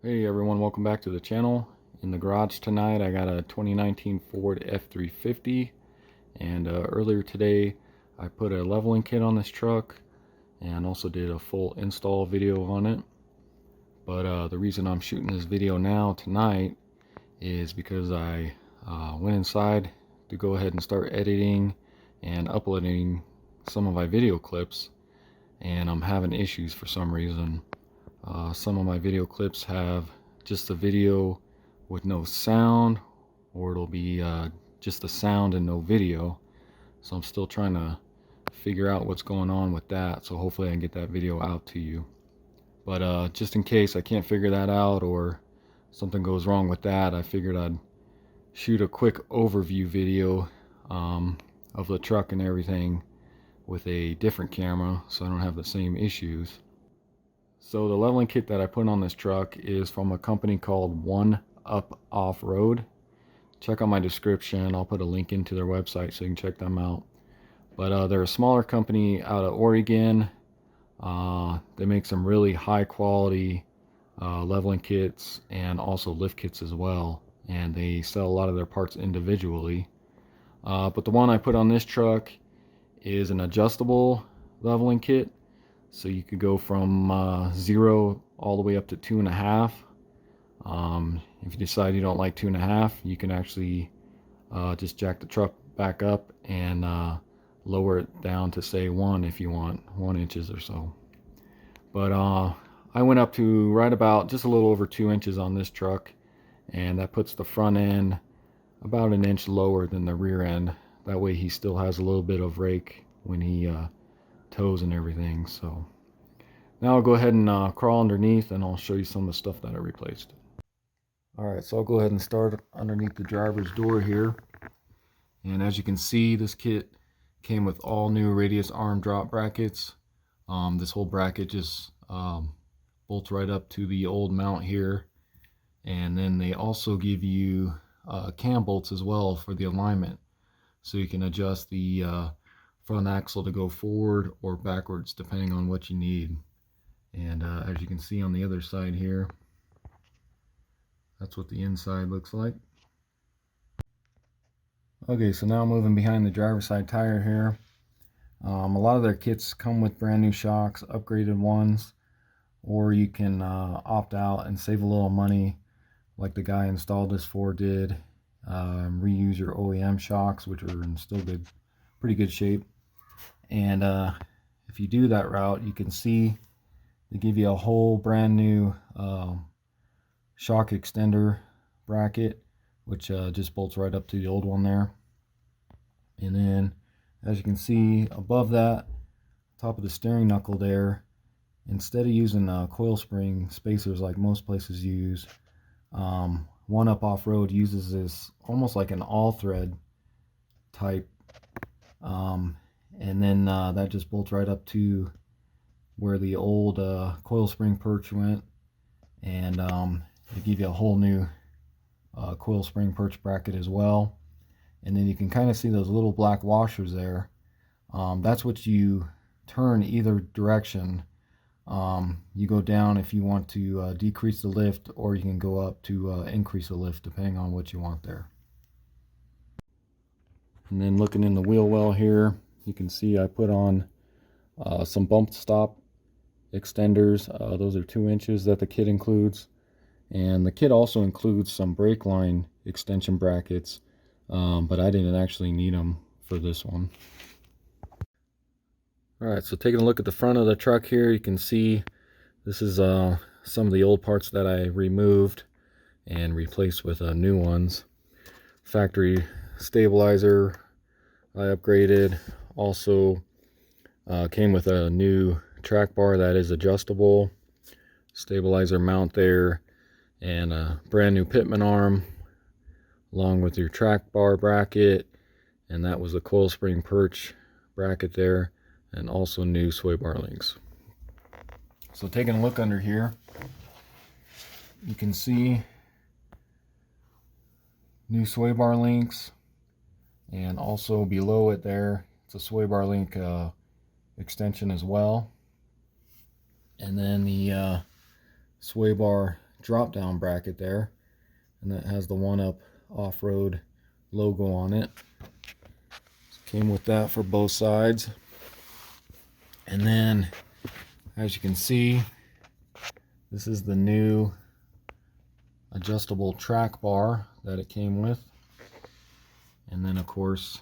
Hey everyone, welcome back to the channel. In the garage tonight I got a 2019 Ford F-350, and earlier today I put a leveling kit on this truck and also did a full install video on it. But the reason I'm shooting this video now tonight is because I went inside to go ahead and start editing and uploading some of my video clips, and I'm having issues for some reason. Some of my video clips have just a video with no sound, or it'll be just the sound and no video. So I'm still trying to figure out what's going on with that, so hopefully I can get that video out to you. But just in case I can't figure that out or something goes wrong with that, I figured I'd shoot a quick overview video of the truck and everything with a different camera so I don't have the same issues. So the leveling kit that I put on this truck is from a company called One Up Off-Road. Check out my description. I'll put a link into their website so you can check them out. But they're a smaller company out of Oregon. They make some really high quality leveling kits and also lift kits as well. And they sell a lot of their parts individually. But the one I put on this truck is an adjustable leveling kit. So you could go from 0 all the way up to 2.5. If you decide you don't like 2.5, you can actually just jack the truck back up and lower it down to say 1 if you want, 1 inches or so. But I went up to right about just a little over 2 inches on this truck, and that puts the front end about 1 inch lower than the rear end. That way he still has a little bit of rake when he toes and everything. So now I'll go ahead and crawl underneath, and I'll show you some of the stuff that I replaced. Alright, so I'll go ahead and start underneath the driver's door here. And as you can see, this kit came with all new radius arm drop brackets. This whole bracket just bolts right up to the old mount here. And then they also give you cam bolts as well for the alignment, so you can adjust the front axle to go forward or backwards depending on what you need. And as you can see on the other side here, that's what the inside looks like. Okay, so now moving behind the driver's side tire here. A lot of their kits come with brand new shocks, upgraded ones, or you can opt out and save a little money like the guy installed this for did. Reuse your OEM shocks, which are in still pretty good shape. And if you do that route, you can see they give you a whole brand new shock extender bracket, which just bolts right up to the old one there. And then as you can see above that, top of the steering knuckle there, instead of using coil spring spacers like most places use, One Up Off-Road uses this almost like an all thread type, and then that just bolts right up to where the old coil spring perch went. And they give you a whole new coil spring perch bracket as well. And then you can kind of see those little black washers there. That's what you turn either direction. You go down if you want to decrease the lift, or you can go up to increase the lift depending on what you want there. And then looking in the wheel well here, you can see I put on some bump stop extenders. Those are 2 inches that the kit includes, and the kit also includes some brake line extension brackets, but I didn't actually need them for this one. Alright, so taking a look at the front of the truck here, you can see this is some of the old parts that I removed and replaced with new ones. Factory stabilizer I upgraded. Also came with a new track bar that is adjustable, stabilizer mount there, and a brand new pitman arm along with your track bar bracket, and that was the coil spring perch bracket there, and also new sway bar links. So taking a look under here, you can see new sway bar links, and also below it there, it's a sway bar link extension as well. And then the sway bar drop down bracket there, and that has the 1UP off-road logo on it. Came with that for both sides. And then, as you can see, this is the new adjustable track bar that it came with. And then of course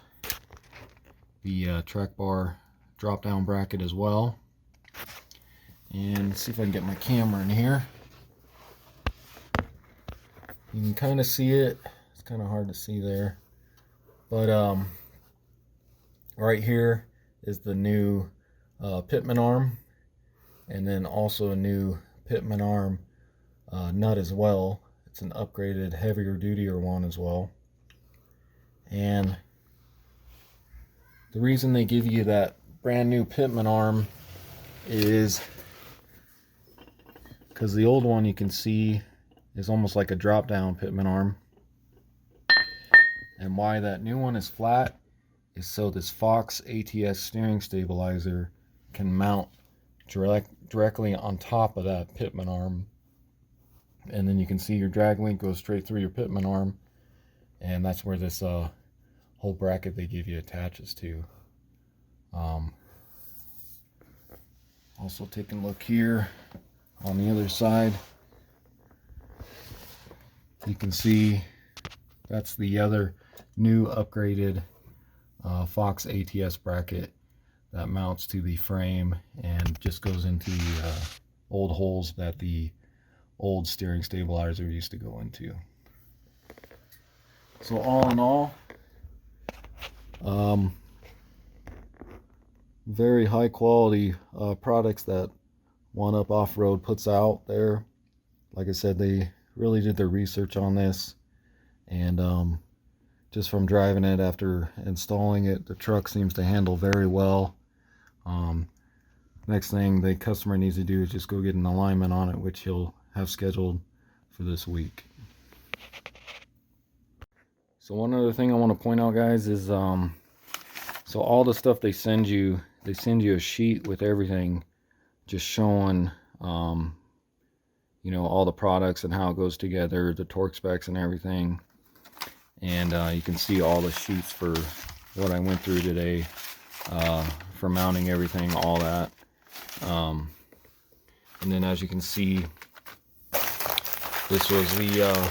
the track bar drop down bracket as well. And let's see if I can get my camera in here. You can kind of see it. It's kind of hard to see there, but right here is the new pitman arm, and then also a new pitman arm nut as well. It's an upgraded, heavier dutier one as well. And the reason they give you that brand new pitman arm is because the old one, you can see, is almost like a drop down pitman arm. And why that new one is flat is so this Fox ATS steering stabilizer can mount directly on top of that pitman arm. And then you can see your drag link goes straight through your pitman arm, and that's where this whole bracket they give you attaches to. Also taking a look here on the other side, you can see that's the other new upgraded Fox ATS bracket that mounts to the frame and just goes into the old holes that the old steering stabilizer used to go into. So all in all, very high quality products that 1UP Off-Road puts out there. Like I said, they really did their research on this, and just from driving it after installing it, the truck seems to handle very well. Next thing the customer needs to do is just go get an alignment on it, which he'll have scheduled for this week. So one other thing I want to point out, guys, is so all the stuff they send you a sheet with everything, just showing you know, all the products and how it goes together, the torque specs and everything. And you can see all the sheets for what I went through today, for mounting everything, all that. And then as you can see, this was the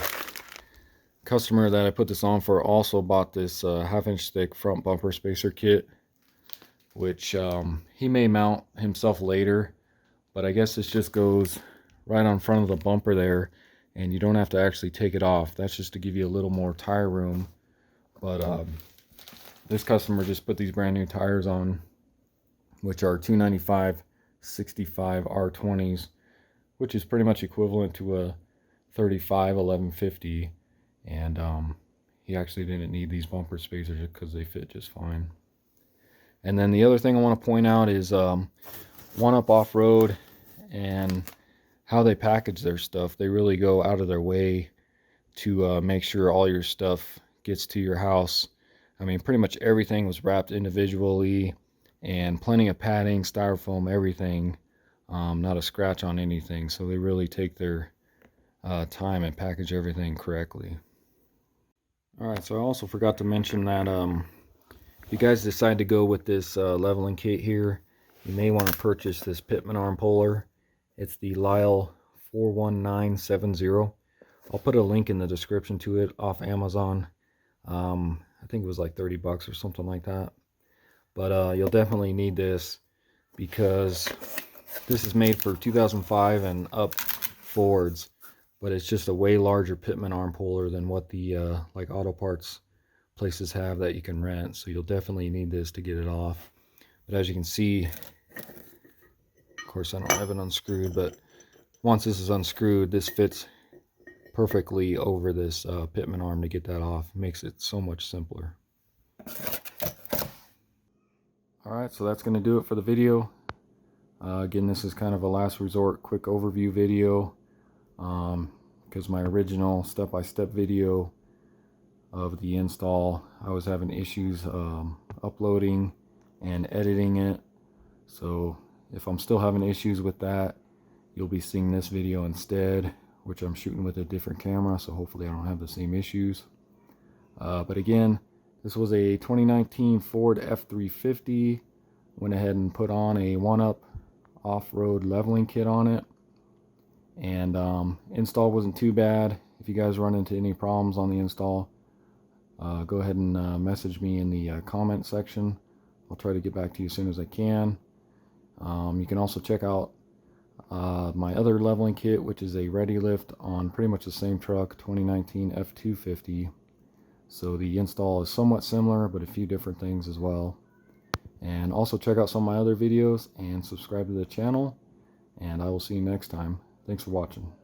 customer that I put this on for also bought this half-inch thick front bumper spacer kit, which he may mount himself later, but I guess this just goes right on front of the bumper there, and you don't have to actually take it off. That's just to give you a little more tire room. But this customer just put these brand new tires on, which are 295 65 R20s, which is pretty much equivalent to a 35 1150. And he actually didn't need these bumper spacers because they fit just fine. And then the other thing I want to point out is 1UP Off-Road and how they package their stuff. They really go out of their way to make sure all your stuff gets to your house. I mean, pretty much everything was wrapped individually, and plenty of padding, styrofoam, everything. Not a scratch on anything. So they really take their time and package everything correctly. Alright, so I also forgot to mention that if you guys decide to go with this leveling kit here, you may want to purchase this pitman arm puller. It's the Lyle 41970. I'll put a link in the description to it off Amazon. I think it was like 30 bucks or something like that. But you'll definitely need this because this is made for 2005 and up Fords, but it's just a way larger pitman arm puller than what the like auto parts places have that you can rent. So you'll definitely need this to get it off. But as you can see, of course I don't have it unscrewed, but once this is unscrewed, this fits perfectly over this pitman arm to get that off. It makes it so much simpler. Alright, so that's going to do it for the video. Again, this is kind of a last resort quick overview video, because my original step-by-step video of the install, I was having issues uploading and editing it. So if I'm still having issues with that, you'll be seeing this video instead, which I'm shooting with a different camera, so hopefully I don't have the same issues. But again, this was a 2019 Ford F-350. Went ahead and put on a 1-up off-road leveling kit on it, and install wasn't too bad. If you guys run into any problems on the install, go ahead and message me in the comment section. I'll try to get back to you as soon as I can. You can also check out my other leveling kit, which is a ready lift on pretty much the same truck, 2019 F-250. So the install is somewhat similar, but a few different things as well. And also check out some of my other videos and subscribe to the channel, and I will see you next time. Thanks for watching.